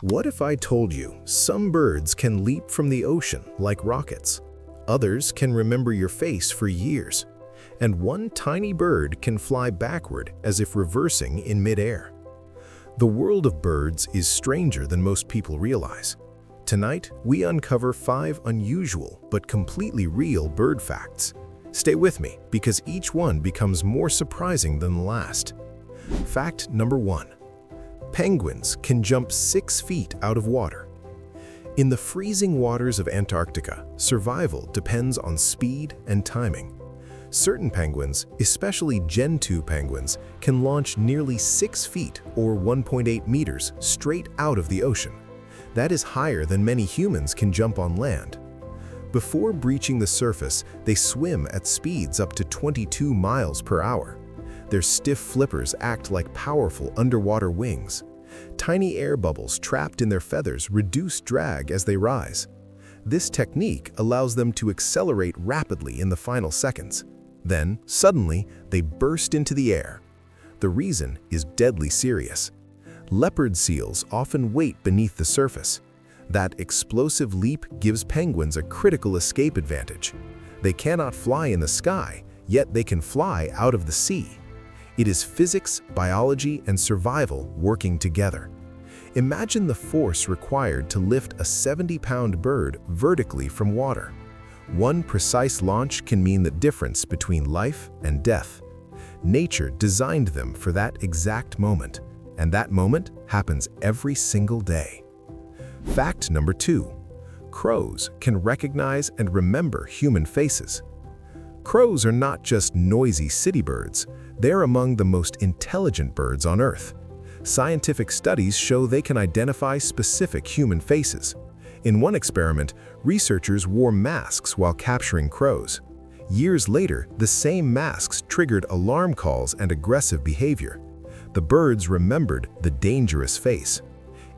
What if I told you some birds can leap from the ocean like rockets? Others can remember your face for years. And one tiny bird can fly backward as if reversing in midair. The world of birds is stranger than most people realize. Tonight, we uncover 5 unusual but completely real bird facts. Stay with me because each one becomes more surprising than the last. Fact number 1. Penguins can jump 6 feet out of water. In the freezing waters of Antarctica, survival depends on speed and timing. Certain penguins, especially Gen 2 penguins, can launch nearly 6 feet or 1.8 meters straight out of the ocean. That is higher than many humans can jump on land. Before breaching the surface, they swim at speeds up to 22 miles per hour. Their stiff flippers act like powerful underwater wings. Tiny air bubbles trapped in their feathers reduce drag as they rise. This technique allows them to accelerate rapidly in the final seconds. Then, suddenly, they burst into the air. The reason is deadly serious. Leopard seals often wait beneath the surface. That explosive leap gives penguins a critical escape advantage. They cannot fly in the sky, yet they can fly out of the sea. It is physics, biology, and survival working together. Imagine the force required to lift a 70-pound bird vertically from water. One precise launch can mean the difference between life and death. Nature designed them for that exact moment, and that moment happens every single day. Fact number 2. Crows can recognize and remember human faces. Crows are not just noisy city birds, they're among the most intelligent birds on Earth. Scientific studies show they can identify specific human faces. In one experiment, researchers wore masks while capturing crows. Years later, the same masks triggered alarm calls and aggressive behavior. The birds remembered the dangerous face.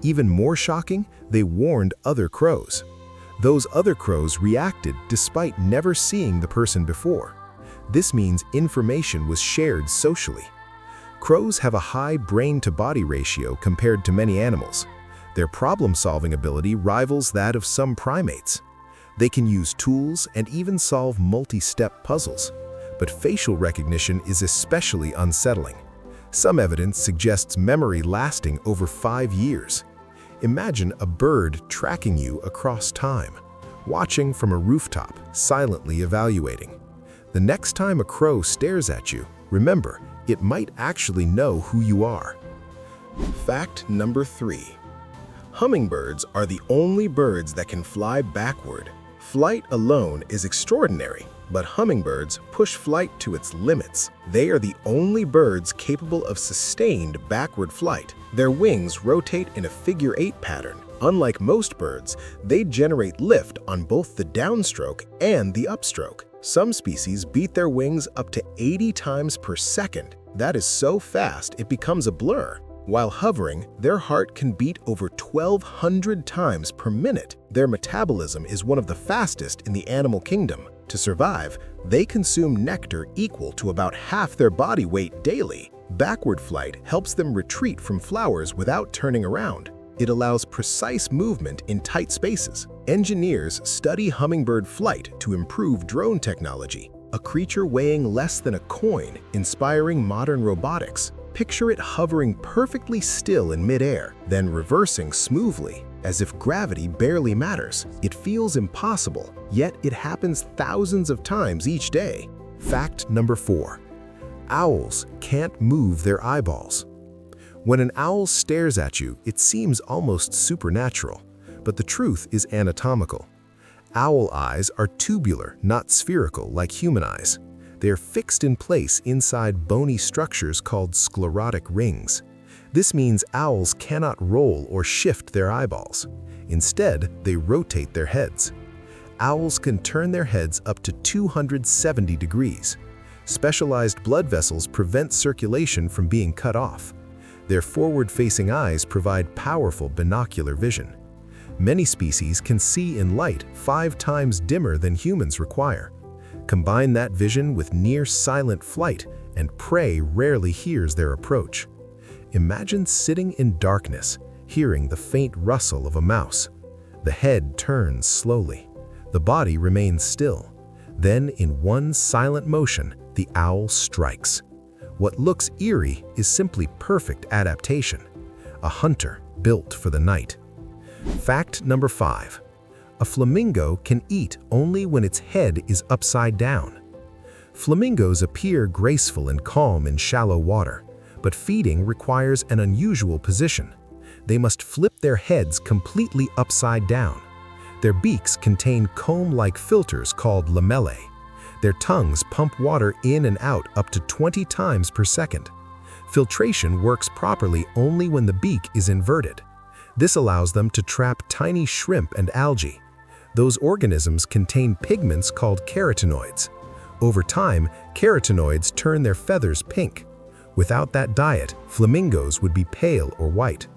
Even more shocking, they warned other crows. Those other crows reacted despite never seeing the person before. This means information was shared socially. Crows have a high brain-to-body ratio compared to many animals. Their problem-solving ability rivals that of some primates. They can use tools and even solve multi-step puzzles. But facial recognition is especially unsettling. Some evidence suggests memory lasting over 5 years. Imagine a bird tracking you across time, watching from a rooftop, silently evaluating. The next time a crow stares at you, remember, it might actually know who you are. Fact number 3. Hummingbirds are the only birds that can fly backward. Flight alone is extraordinary, but hummingbirds push flight to its limits. They are the only birds capable of sustained backward flight. Their wings rotate in a figure-8 pattern. Unlike most birds, they generate lift on both the downstroke and the upstroke. Some species beat their wings up to 80 times per second. That is so fast it becomes a blur. While hovering, their heart can beat over 1,200 times per minute. Their metabolism is one of the fastest in the animal kingdom. To survive, they consume nectar equal to about half their body weight daily. Backward flight helps them retreat from flowers without turning around. It allows precise movement in tight spaces. Engineers study hummingbird flight to improve drone technology, a creature weighing less than a coin, inspiring modern robotics. Picture it hovering perfectly still in midair, then reversing smoothly, as if gravity barely matters. It feels impossible, yet it happens thousands of times each day. Fact number 4. Owls can't move their eyeballs. When an owl stares at you, it seems almost supernatural, but the truth is anatomical. Owl eyes are tubular, not spherical like human eyes. They are fixed in place inside bony structures called sclerotic rings. This means owls cannot roll or shift their eyeballs. Instead, they rotate their heads. Owls can turn their heads up to 270 degrees. Specialized blood vessels prevent circulation from being cut off. Their forward-facing eyes provide powerful binocular vision. Many species can see in light 5 times dimmer than humans require. Combine that vision with near-silent flight, and prey rarely hears their approach. Imagine sitting in darkness, hearing the faint rustle of a mouse. The head turns slowly. The body remains still. Then, in one silent motion, the owl strikes. What looks eerie is simply perfect adaptation. A hunter built for the night. Fact number 5. A flamingo can eat only when its head is upside down. Flamingos appear graceful and calm in shallow water, but feeding requires an unusual position. They must flip their heads completely upside down. Their beaks contain comb-like filters called lamellae. Their tongues pump water in and out up to 20 times per second. Filtration works properly only when the beak is inverted. This allows them to trap tiny shrimp and algae. Those organisms contain pigments called carotenoids. Over time, carotenoids turn their feathers pink. Without that diet, flamingos would be pale or white.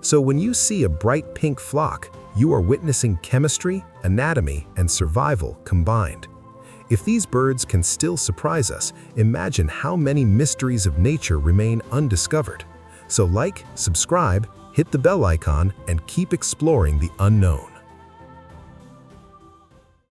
So when you see a bright pink flock, you are witnessing chemistry, anatomy, and survival combined. If these birds can still surprise us, imagine how many mysteries of nature remain undiscovered. So like, subscribe, hit the bell icon, and keep exploring the unknown.